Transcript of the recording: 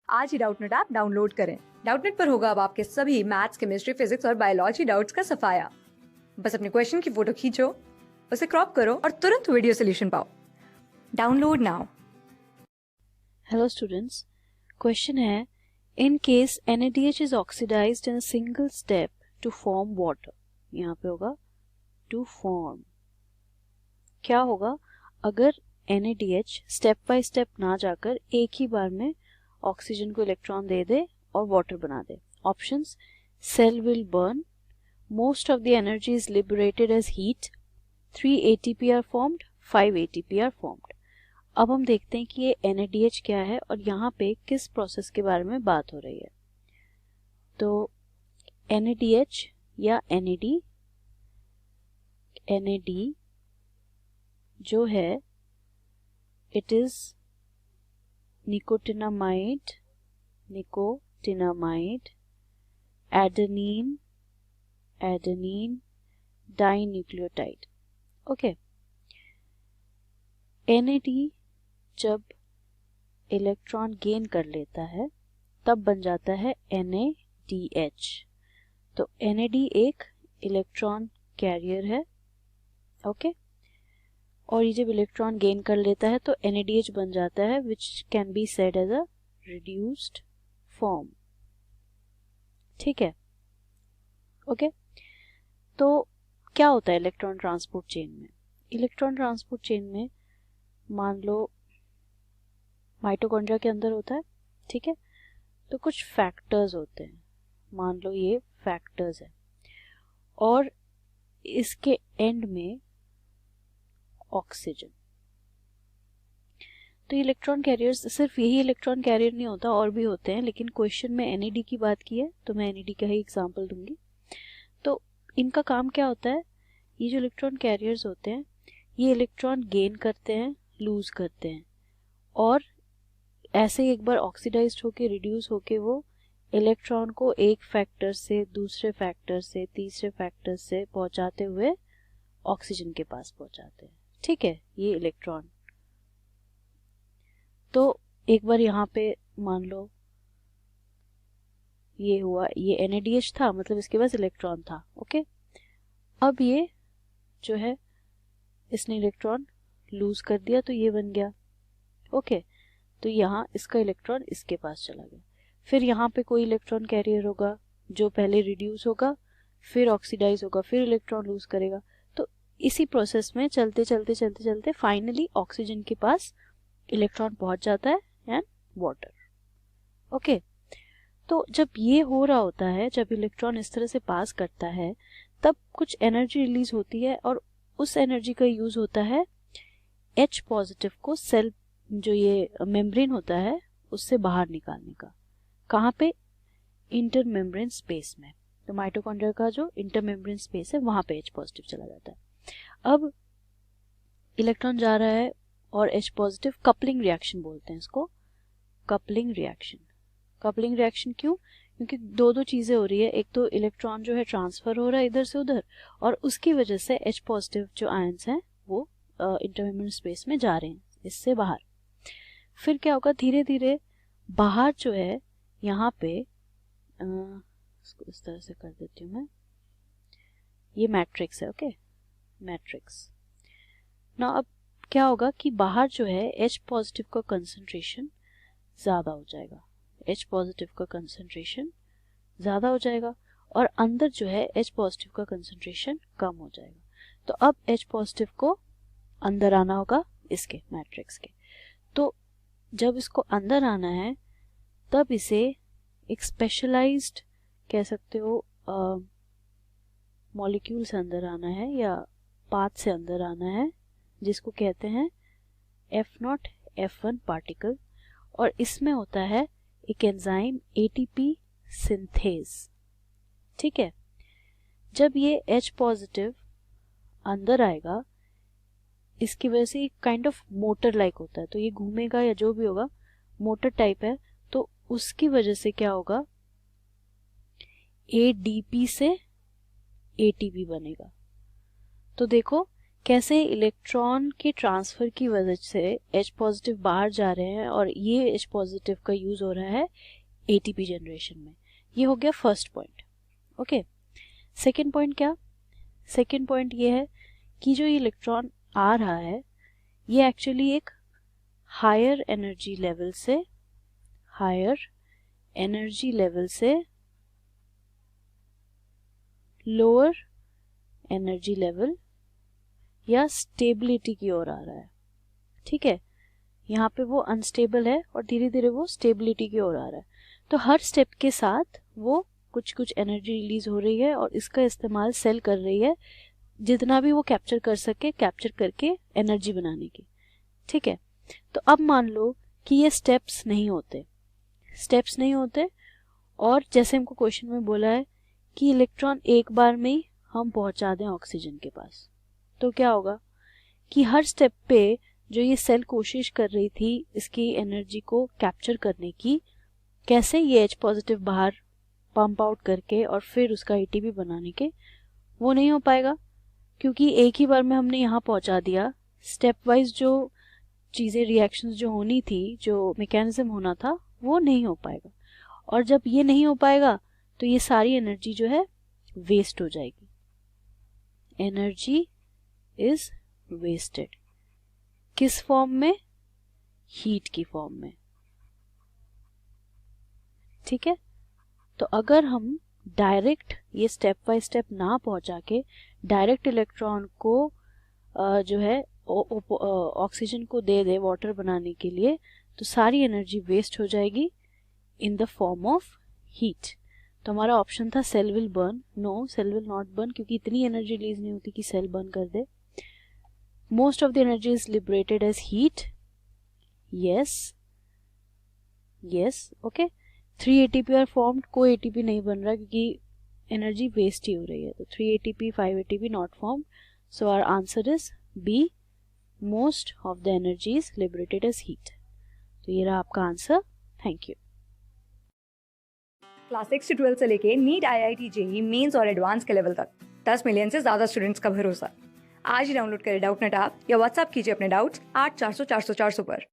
आज ही Doubtnut app download करें। Doubtnut पर होगा अब आपके सभी मैथ्स, केमिस्ट्री, फिजिक्स और बायोलॉजी डाउट्स का सफाया। बस अपने क्वेश्चन की फोटो खींचो, उसे क्रॉप करो और तुरंत वीडियो सोल्यूशन पाओ। Download now. Hello students, question है in case NaDH is oxidised in a single step to form water. यहाँ पे होगा टू फॉर्म। क्या होगा अगर NaDH स्टेप बाय स्टेप ना जाकर एक ही बार में ऑक्सीजन को इलेक्ट्रॉन दे दे और वाटर बना दे। Options: cell will burn, most of the energy is liberated as heat, 3 ATP are formed, 5 ATP are formed. अब हम देखते हैं कि ये NaDH क्या है और यहाँ पे किस प्रोसेस के बारे में बात हो रही है। तो NaDH या NAD जो है it is nicotinamide adenine dinucleotide. Okay, NAD जब इलेक्ट्रॉन गेन कर लेता है तब बन जाता है NADH। तो NAD एक इलेक्ट्रॉन कैरियर है। ओके, और ये जब इलेक्ट्रॉन गेन कर लेता है तो NADH बन जाता है which can be said as a reduced form. ठीक है। ओके, तो क्या होता है इलेक्ट्रॉन ट्रांसपोर्ट चेन में? इलेक्ट्रॉन ट्रांसपोर्ट चेन में मान लो माइटोकॉन्ड्रिया के अंदर होता है, ठीक है, तो कुछ फैक्टर्स होते हैं, मान लो ये फैक्टर्स है और इसके एंड में ऑक्सीजन। तो इलेक्ट्रॉन कैरियर्स, सिर्फ यही इलेक्ट्रॉन कैरियर नहीं होता, और भी होते हैं, लेकिन क्वेश्चन में NAD की बात की है तो मैं NAD का ही एग्जांपल दूंगी। तो इनका काम क्या होता है? ये जो इलेक्ट्रॉन कैरियर्स होते हैं ये इलेक्ट्रॉन गेन करते हैं, लूज करते हैं, और ऐसे ही एक बार ऑक्सीडाइज्ड होके रिड्यूस होके वो इलेक्ट्रॉन को एक फैक्टर से दूसरे फैक्टर से तीसरे फैक्टर से पहुंचाते हुए ऑक्सीजन के पास पहुंचाते हैं। ठीक है, ये इलेक्ट्रॉन। तो एक बार यहाँ पे मान लो ये हुआ, ये NADH था, मतलब इसके पास इलेक्ट्रॉन था। ओके, अब ये जो है इसने इलेक्ट्रॉन लूज कर दिया तो ये बन गया। ओके, तो यहाँ इसका इलेक्ट्रॉन इसके पास चला गया। फिर यहाँ पे कोई इलेक्ट्रॉन कैरियर होगा जो पहले रिड्यूस होगा, फिर ऑक्सीडाइज होगा, फिर इलेक्ट्रॉन लूज करेगा। तो इसी प्रोसेस में चलते चलते चलते चलते फाइनली ऑक्सीजन के पास इलेक्ट्रॉन पहुंच जाता है एंड वाटर। ओके, तो जब ये हो रहा होता है, जब इलेक्ट्रॉन इस तरह से पास करता है तब कुछ एनर्जी रिलीज होती है और उस एनर्जी का यूज होता है H पॉजिटिव को सेल जो ये मेम्ब्रेन होता है उससे बाहर निकालने का। कहाँ पे? इंटरमेम्ब्रेन स्पेस में। तो माइटोकॉन्ड्रिया का जो इंटरमेम्ब्रेन स्पेस है वहां पे H पॉजिटिव चला जाता है। अब इलेक्ट्रॉन जा रहा है और H पॉजिटिव, कपलिंग रिएक्शन बोलते हैं इसको, कपलिंग रिएक्शन। कपलिंग रिएक्शन क्यों? क्योंकि दो दो चीजें हो रही है, एक तो इलेक्ट्रॉन जो है ट्रांसफर हो रहा है इधर से उधर, और उसकी वजह से H पॉजिटिव जो आयंस हैं वो इंटरमेम्ब्रेन स्पेस में जा रहे हैं इससे बाहर। फिर क्या होगा, धीरे धीरे बाहर जो है यहाँ पे इसको इस तरह से कर देती हूँ मैं, ये मैट्रिक्स है। ओके, मैट्रिक्स ना। अब क्या होगा कि बाहर जो है H पॉजिटिव का कंसंट्रेशन ज्यादा हो जाएगा, H पॉजिटिव का कंसंट्रेशन ज्यादा हो जाएगा, और अंदर जो है H पॉजिटिव का कंसंट्रेशन कम हो जाएगा। तो अब H पॉजिटिव को अंदर आना होगा इसके मैट्रिक्स के। तो जब इसको अंदर आना है तब इसे एक स्पेशलाइज्ड कह सकते हो मॉलिक्यूल से अंदर आना है या पाथ से अंदर आना है, जिसको कहते हैं F0 F1 पार्टिकल, और इसमें होता है एक एंजाइम ATP सिंथेज। ठीक है, जब ये H पॉजिटिव अंदर आएगा इसकी वजह से काइंड ऑफ मोटर लाइक होता है, तो ये घूमेगा या जो भी होगा, मोटर टाइप है, तो उसकी वजह से क्या होगा, ADP से ATP बनेगा। तो देखो कैसे इलेक्ट्रॉन के ट्रांसफर की वजह से H पॉजिटिव बाहर जा रहे हैं और ये H पॉजिटिव का यूज हो रहा है एटीपी जनरेशन में। ये हो गया first point. Okay, second point क्या? सेकंड पॉइंट ये है कि जो इलेक्ट्रॉन आ रहा है ये एक्चुअली एक हायर एनर्जी लेवल से लोअर एनर्जी लेवल या स्टेबिलिटी की ओर आ रहा है। ठीक है, यहाँ पे वो अनस्टेबल है और धीरे धीरे वो स्टेबिलिटी की ओर आ रहा है। तो हर स्टेप के साथ वो कुछ कुछ एनर्जी रिलीज हो रही है और इसका इस्तेमाल सेल कर रही है जितना भी वो कैप्चर कर सके, कैप्चर करके एनर्जी बनाने की। ठीक है, तो अब मान लो कि ये स्टेप्स नहीं होते और जैसे हमको क्वेश्चन में बोला है कि इलेक्ट्रॉन एक बार में ही हम पहुंचा दें ऑक्सीजन के पास, तो क्या होगा कि हर स्टेप पे जो ये सेल कोशिश कर रही थी इसकी एनर्जी को कैप्चर करने की, कैसे ये H पॉजिटिव बाहर पंप आउट करके और फिर उसका एटीपी बनाने के, वो नहीं हो पाएगा क्योंकि एक ही बार में हमने यहाँ पहुंचा दिया। स्टेप वाइज जो चीज़ें, रिएक्शंस जो होनी थी, जो मैकेनिज्म होना था, वो नहीं हो पाएगा। और जब ये नहीं हो पाएगा तो ये सारी एनर्जी जो है वेस्ट हो जाएगी। Energy is wasted. किस फॉर्म में? हीट की फॉर्म में। ठीक है, तो अगर हम डायरेक्ट ये स्टेप बाय स्टेप ना पहुंचा के डायरेक्ट इलेक्ट्रॉन को जो है ऑक्सीजन को दे दे वाटर बनाने के लिए, तो सारी एनर्जी वेस्ट हो जाएगी in the form of heat. तो हमारा ऑप्शन था cell will burn. No, cell will not burn क्योंकि इतनी एनर्जी रिलीज नहीं होती कि सेल बर्न कर दे। Most of the energy is liberated as heat. Yes, okay. 3 ATP are formed, कोई ATP नहीं बन रहा क्योंकि एनर्जी वेस्ट ही हो रही है। तो 3 ATP 5 ATP not formed. So our answer is B, most of the energy is liberated as heat. तो ये रहा आपका आंसर। Thank you. क्लास 6 से 12 से लेके नीट, IIT, JEE मेंस और एडवांस के लेवल तक 10 मिलियन से ज्यादा स्टूडेंट्स का भरोसा। आज ही डाउनलोड करें डाउटनेट ऐप या व्हाट्सएप कीजिए अपने डाउट्स 8400 400 400 पर।